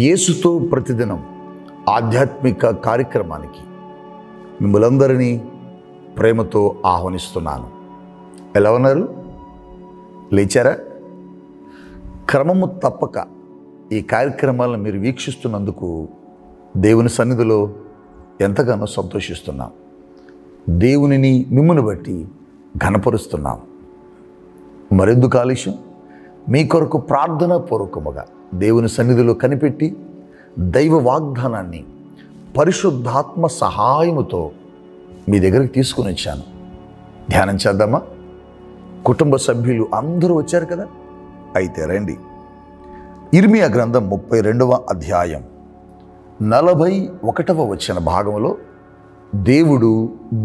యేసుతో ప్రతిదినం ఆధ్యాత్మిక కార్యక్రమానికి మిమ్మల్ందరినీ ప్రేమతో ఆహ్వానిస్తున్నాను. ఎలా ఉన్నారు? లేచారా? క్రమము తప్పక ఈ కార్యక్రమాలను మీరు వీక్షిస్తున్నందుకు దేవుని సన్నిధిలో ఎంతగానో సంతోషిస్తున్నాం. దేవునిని మిమ్మును బట్టి ఘనపరుస్తున్నాం. మరెందుకు ఆలస్యం? మీ కొరకు ప్రార్థనా పూర్వకముగా దేవుని సన్నిధిలో కనిపెట్టి దైవ వాగ్దానాన్ని పరిశుద్ధాత్మ సహాయముతో మీ దగ్గరికి తీసుకుని వచ్చాను. ధ్యానం చేద్దామా? కుటుంబ సభ్యులు అందరూ వచ్చారు కదా? అయితే రండి. ఇర్మియా గ్రంథం 32వ అధ్యాయం 41వ వచన భాగంలో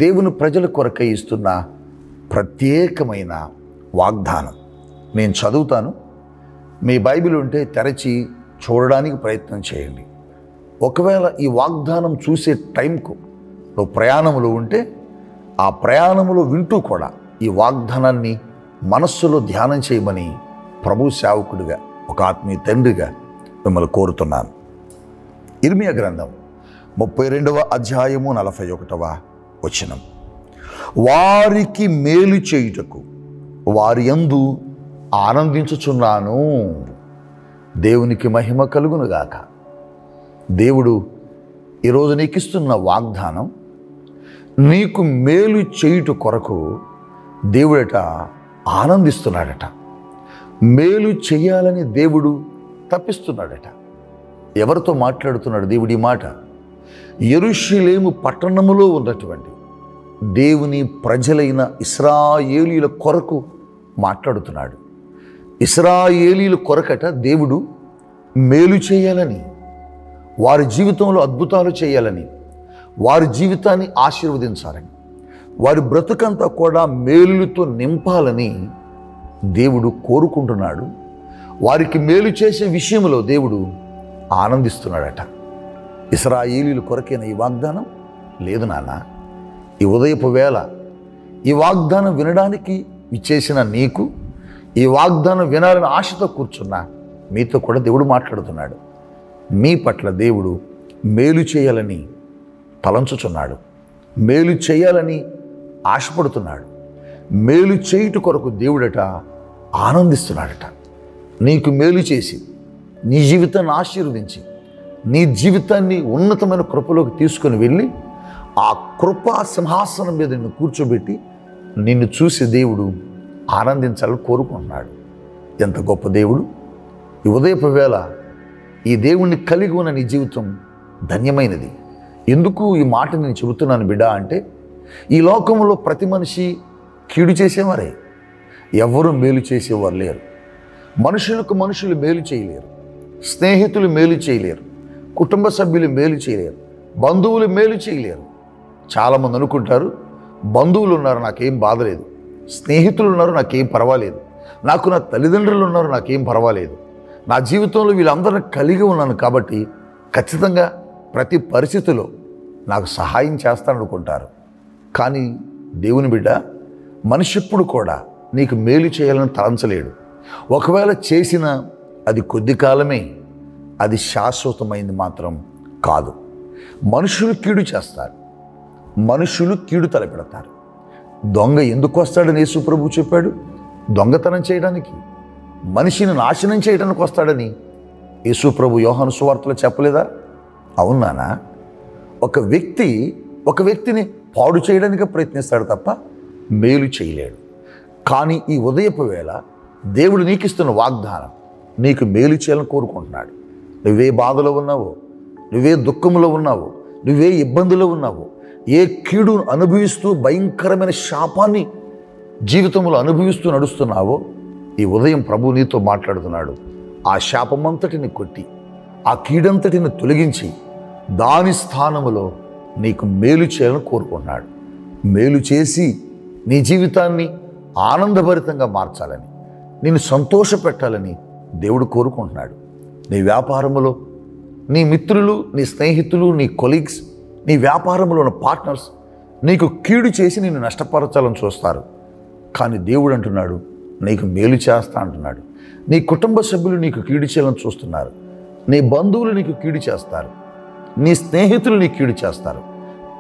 దేవుని ప్రజల కొరకై ఇస్తున్న ప్రత్యేకమైన వాగ్దానం నేను చదువుతాను. మీ బైబిల్ ఉంటే తెరచి చూడడానికి ప్రయత్నం చేయండి. ఒకవేళ ఈ వాగ్దానం చూసే టైంకు నువ్వు ప్రయాణంలో ఉంటే ఆ ప్రయాణంలో వింటూ కూడా ఈ వాగ్దానాన్ని మనస్సులో ధ్యానం చేయమని ప్రభు సేవకుడిగా, ఒక ఆత్మీయ తండ్రిగా మిమ్మల్ని కోరుతున్నాను. ఇర్మియా గ్రంథం 32వ అధ్యాయము 41వ వచనం. వారికి మేలు చేయుటకు వారి యందు ఆనందించుచున్నాను. దేవునికి మహిమ కలుగునుగాక. దేవుడు ఈరోజు నీకు ఇస్తున్న వాగ్దానం, నీకు మేలు చేయుట కొరకు దేవుడట ఆనందిస్తున్నాడట. మేలు చేయాలని దేవుడు తప్పిస్తున్నాడట. ఎవరితో మాట్లాడుతున్నాడు దేవుడి మాట? యెరూషలేము పట్టణములో ఉన్నటువంటి దేవుని ప్రజలైన ఇశ్రాయేలీయుల కొరకు మాట్లాడుతున్నాడు. ఇశ్రాయేలీయుల కొరకట దేవుడు మేలు చేయాలని, వారి జీవితంలో అద్భుతాలు చేయాలని, వారి జీవితాన్ని ఆశీర్వదించాలని, వారి బ్రతుకంతా కూడా మేలులతో నింపాలని దేవుడు కోరుకుంటున్నాడు. వారికి మేలు చేసే విషయంలో దేవుడు ఆనందిస్తున్నాడట. ఇశ్రాయేలీయుల కొరకైన ఈ వాగ్దానం లేదు నాన్న. ఈ ఉదయపు వేళ ఈ వాగ్దానం వినడానికి ఇచ్చేసిన నీకు, ఈ వాగ్దానం వినాలని ఆశతో కూర్చున్న మీతో కూడా దేవుడు మాట్లాడుతున్నాడు. మీ పట్ల దేవుడు మేలు చేయాలని తలంచుచున్నాడు. మేలు చేయాలని ఆశపడుతున్నాడు. మేలు చేయుట కొరకు దేవుడట ఆనందిస్తున్నాడట. నీకు మేలు చేసి నీ జీవితాన్ని ఆశీర్వదించి నీ జీవితాన్ని ఉన్నతమైన కృపలోకి తీసుకొని వెళ్ళి ఆ కృపా సింహాసనం మీద నిన్ను కూర్చోబెట్టి నిన్ను చూసి దేవుడు ఆనందించాలని కోరుకుంటున్నాడు. ఎంత గొప్ప దేవుడు! ఈ ఉదయపు వేళ ఈ దేవుణ్ణి కలిగి ఉన్న నీ జీవితం ధన్యమైనది. ఎందుకు ఈ మాట నేను చెబుతున్నాను బిడ్డ అంటే, ఈ లోకంలో ప్రతి మనిషి కీడు చేసేవారే, ఎవరు మేలు చేసేవారు లేరు. మనుషులకు మనుషులు మేలు చేయలేరు, స్నేహితులు మేలు చేయలేరు, కుటుంబ సభ్యులు మేలు చేయలేరు, బంధువులు మేలు చేయలేరు. చాలామంది అనుకుంటారు, బంధువులు ఉన్నారు నాకేం బాధ లేదు, స్నేహితులు ఉన్నారు నాకేం పర్వాలేదు, నాకు నా తల్లిదండ్రులు ఉన్నారు నాకేం పర్వాలేదు, నా జీవితంలో వీళ్ళందరినీ కలిగి ఉన్నాను కాబట్టి ఖచ్చితంగా ప్రతి పరిస్థితిలో నాకు సహాయం చేస్తాననుకుంటారు. కానీ దేవుని బిడ్డ, మనిషి ఎప్పుడు కూడా నీకు మేలు చేయాలని తలంచలేడు. ఒకవేళ చేసినా అది కొద్ది కాలమే, అది శాశ్వతమైంది మాత్రం కాదు. మనుషులు కీడు చేస్తారు, మనుషులు కీడు తలపెడతారు. దొంగ ఎందుకు వస్తాడని యేసు ప్రభు చెప్పాడు? దొంగతనం చేయడానికి, మనిషిని నాశనం చేయడానికి వస్తాడని యేసు ప్రభు యోహాను సువార్తలో చెప్పలేదా? అవునానా? ఒక వ్యక్తిని పాడు చేయడానికి ప్రయత్నిస్తాడు తప్ప మేలు చేయలేడు. కానీ ఈ ఉదయపు వేళ దేవుడు నీకు ఇస్తున్న వాగ్దానం నీకు మేలు చేయాలని కోరుకుంటున్నాడు. నువ్వే బాధలో ఉన్నావో, నువ్వే దుఃఖంలో ఉన్నావో, నువ్వే ఇబ్బందులో ఉన్నావో, ఏ కీడును అనుభవిస్తూ భయంకరమైన శాపాన్ని జీవితంలో అనుభవిస్తూ నడుస్తున్నావో, ఈ ఉదయం ప్రభు నీతో మాట్లాడుతున్నాడు. ఆ శాపమంతటిని కొట్టి, ఆ కీడంతటిని తొలగించి, దాని స్థానములో నీకు మేలు చేయాలని కోరుకుంటున్నాడు. మేలు చేసి నీ జీవితాన్ని ఆనందభరితంగా మార్చాలని, నిన్ను సంతోషపెట్టాలని దేవుడు కోరుకుంటున్నాడు. నీ వ్యాపారములో నీ మిత్రులు, నీ స్నేహితులు, నీ కొలీగ్స్, నీ వ్యాపారంలో ఉన్న పార్ట్నర్స్ నీకు కీడు చేసి నిన్ను నష్టపరచాలని చూస్తారు. కానీ దేవుడు అంటున్నాడు, నీకు మేలు చేస్తా అంటున్నాడు. నీ కుటుంబ సభ్యులు నీకు కీడు చేయాలని చూస్తున్నారు, నీ బంధువులు నీకు కీడు చేస్తారు, నీ స్నేహితులు నీకు కీడు చేస్తారు,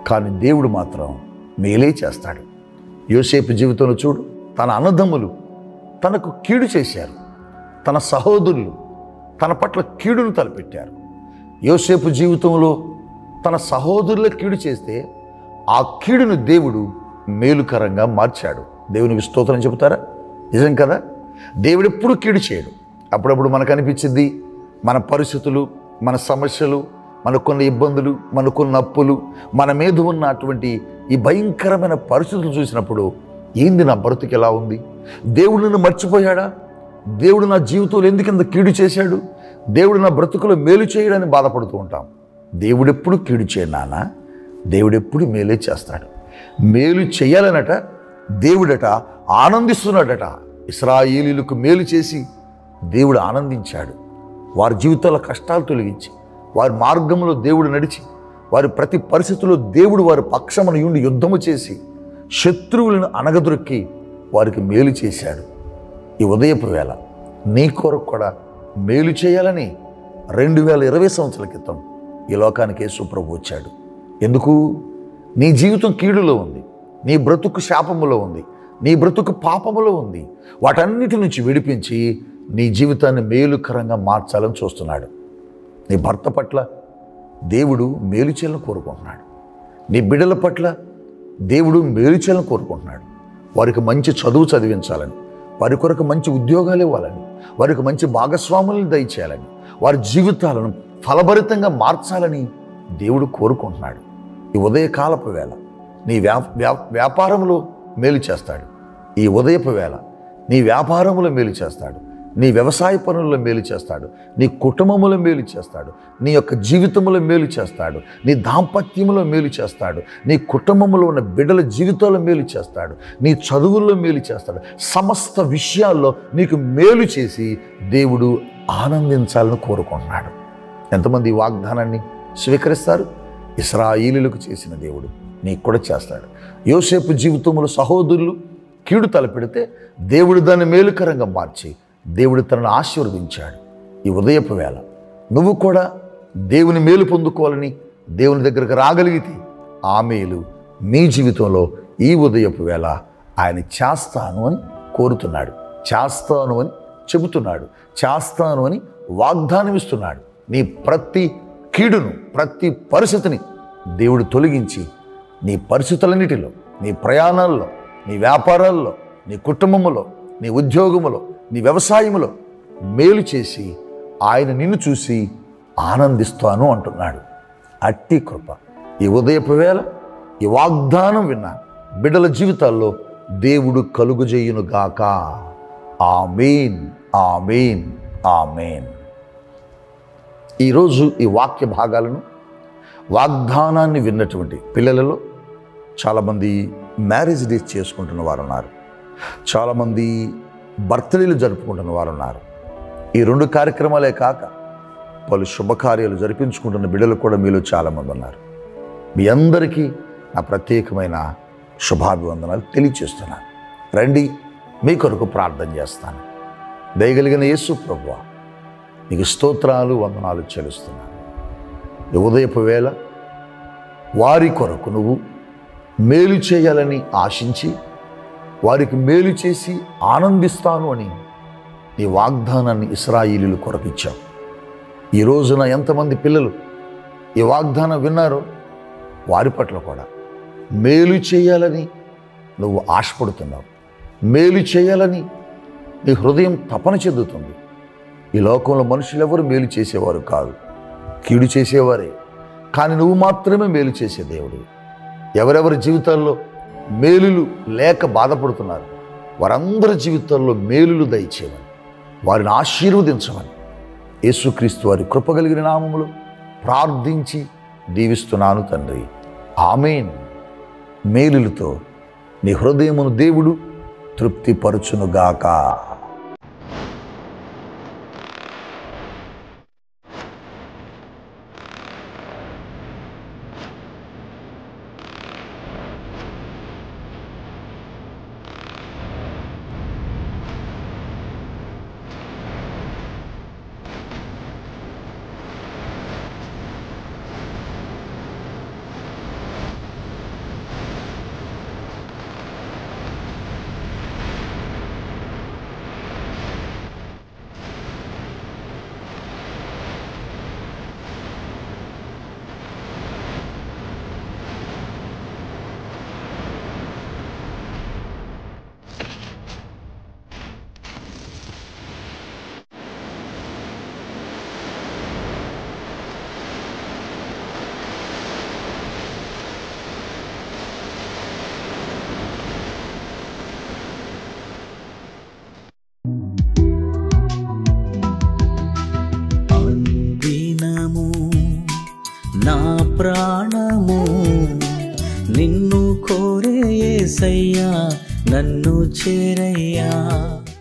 కానీ దేవుడు మాత్రం మేలే చేస్తాడు. యోసేపు జీవితంలో చూడు, తన అన్నదమ్ములు తనకు కీడు చేశారు, తన సహోదరులు తన పట్ల కీడును తలపెట్టారు. యోసేపు జీవితంలో తన సహోదరుల కీడు చేస్తే ఆ కీడును దేవుడు మేలుకరంగా మార్చాడు. దేవునికి స్తోత్రం చెబుతారా? నిజం కదా? దేవుడు ఎప్పుడు కీడు చేయడు. అప్పుడప్పుడు మనకు అనిపించింది మన పరిస్థితులు, మన సమస్యలు, మనకున్న ఇబ్బందులు, మనకున్న అప్పులు, మన మీద ఉన్న అటువంటి ఈ భయంకరమైన పరిస్థితులు చూసినప్పుడు ఏంది నా బ్రతుకు ఎలా ఉంది? దేవుడు నన్ను మర్చిపోయాడా? దేవుడు నా జీవితంలో ఎందుకింత కీడు చేశాడు? దేవుడు నా బ్రతుకులో మేలు చేయడాన్ని బాధపడుతూ ఉంటాం. దేవుడెప్పుడు కీడు చేయడు నాన్న, దేవుడెప్పుడు మేలే చేస్తాడు. మేలు చేయాలనట దేవుడట ఆనందిస్తున్నాడట. ఇశ్రాయేలీయులకు మేలు చేసి దేవుడు ఆనందించాడు. వారి జీవితాల కష్టాలు తొలగించి, వారి మార్గంలో దేవుడు నడిచి, వారి ప్రతి పరిస్థితుల్లో దేవుడు వారి పక్షమున ఉండి యుద్ధము చేసి శత్రువులను అణగదొరికి వారికి మేలు చేశాడు. ఈ ఉదయపు వేళ నీ కొరకు కూడా మేలు చేయాలని 2020 సంవత్సరాల క్రితం ఈ లోకానికి యేసు ప్రభు వచ్చాడు. ఎందుకు? నీ జీవితం కీడులో ఉంది, నీ బ్రతుకు శాపములో ఉంది, నీ బ్రతుకు పాపములో ఉంది. వాటన్నిటి నుంచి విడిపించి నీ జీవితాన్ని మేలుకరంగా మార్చాలని చూస్తున్నాడు. నీ భర్త పట్ల దేవుడు మేలు చేయాలని కోరుకుంటున్నాడు. నీ బిడ్డల పట్ల దేవుడు మేలు చేయాలని కోరుకుంటున్నాడు. వారికి మంచి చదువు చదివించాలని, వారి కొరకు మంచి ఉద్యోగాలు ఇవ్వాలని, వారికి మంచి భాగస్వాములను దయచేయాలని, వారి జీవితాలను ఫలభరితంగా మార్చాలని దేవుడు కోరుకుంటున్నాడు. ఈ ఉదయకాలపు వేళ నీ వ్యాపారంలో మేలు చేస్తాడు. ఈ ఉదయపు వేళ నీ వ్యాపారంలో మేలు చేస్తాడు, నీ వ్యవసాయ పనుల్లో మేలు చేస్తాడు, నీ కుటుంబంలో మేలు చేస్తాడు, నీ యొక్క జీవితంలో మేలు చేస్తాడు, నీ దాంపత్యంలో మేలు చేస్తాడు, నీ కుటుంబంలో ఉన్న బిడ్డల జీవితాల్లో మేలు చేస్తాడు, నీ చదువుల్లో మేలు చేస్తాడు. సమస్త విషయాల్లో నీకు మేలు చేసి దేవుడు ఆనందించాలని కోరుకుంటున్నాడు. ఎంతమంది ఈ వాగ్దానాన్ని స్వీకరిస్తారు? ఇశ్రాయేలీయులకు చేసిన దేవుడు నీకు కూడా చేస్తాడు. యోసేపు జీవితంలో సహోదరులు కీడు తలపెడితే దేవుడు దాన్ని మేలుకరంగా మార్చి దేవుడు తనను ఆశీర్వదించాడు. ఈ ఉదయపు వేళ నువ్వు కూడా దేవుని మేలు పొందుకోవాలని దేవుని దగ్గరకు రాగలిగితే ఆ మేలు నీ జీవితంలో ఈ ఉదయపు వేళ ఆయన చేస్తాను అని కోరుతున్నాడు, చేస్తాను అని చెబుతున్నాడు, చేస్తాను అని వాగ్దానం ఇస్తున్నాడు. నీ ప్రతి కీడును, ప్రతి పరిస్థితిని దేవుడు తొలగించి నీ పరిస్థితులన్నిటిలో, నీ ప్రయాణాల్లో, నీ వ్యాపారాల్లో, నీ కుటుంబములో, నీ ఉద్యోగములో, నీ వ్యవసాయములో మేలు చేసి ఆయన నిన్ను చూసి ఆనందిస్తాను అంటున్నాడు. అట్టి కృప ఈ ఉదయపు వేళ ఈ వాగ్దానం విన్న బిడ్డల జీవితాల్లో దేవుడు కలుగుజేయునుగాక. ఆమేన్, ఆమేన్, ఆమేన్. ఈరోజు ఈ వాక్య భాగాలను, వాగ్దానాన్ని విన్నటువంటి పిల్లలలో చాలామంది మ్యారేజ్ డేస్ చేసుకుంటున్న వారు ఉన్నారు, చాలామంది బర్త్డేలు జరుపుకుంటున్న వారు ఉన్నారు. ఈ 2 కార్యక్రమాలే కాక పలు శుభకార్యాలు జరిపించుకుంటున్న బిడ్డలు కూడా మీలో చాలామంది ఉన్నారు. మీ అందరికీ నా ప్రత్యేకమైన శుభాభివందనాలు తెలియచేస్తున్నాను. రండి, మీ కొరకు ప్రార్థన చేస్తాను. దయగలిగిన యేసు ప్రభువా, నీకు స్తోత్రాలు, వందనాలు చెల్లిస్తున్నాను. ఈ ఉదయపు వేళ వారి కొరకు నువ్వు మేలు చేయాలని ఆశించి వారికి మేలు చేసి ఆనందిస్తాను అని నీ వాగ్దానాన్ని ఇశ్రాయేలీయుల కొరకు ఇచ్చావు. ఈ రోజున ఎంతమంది పిల్లలు ఈ వాగ్దానం విన్నారో వారి పట్ల కూడా మేలు చేయాలని నువ్వు ఆశపడుతున్నావు, మేలు చేయాలని నీ హృదయం తపన చెందుతుంది. ఈ లోకంలో మనుషులు ఎవరు మేలు చేసేవారు కాదు, కీడు చేసేవారే. కానీ నువ్వు మాత్రమే మేలు చేసే దేవుడు. ఎవరెవరి జీవితాల్లో మేలులు లేక బాధపడుతున్నారు వారందరి జీవితాల్లో మేలులు దయచేయమని, వారిని ఆశీర్వదించమని యేసుక్రీస్తు వారి కృపగలిగిన నామములో ప్రార్థించి దీవిస్తున్నాను తండ్రి. ఆమేన్. మేలులతో నీ హృదయమును దేవుడు తృప్తిపరచునుగాక. నా ప్రాణము నిన్ను కోరే యేసయ్యా, నన్ను చేరయ్యా.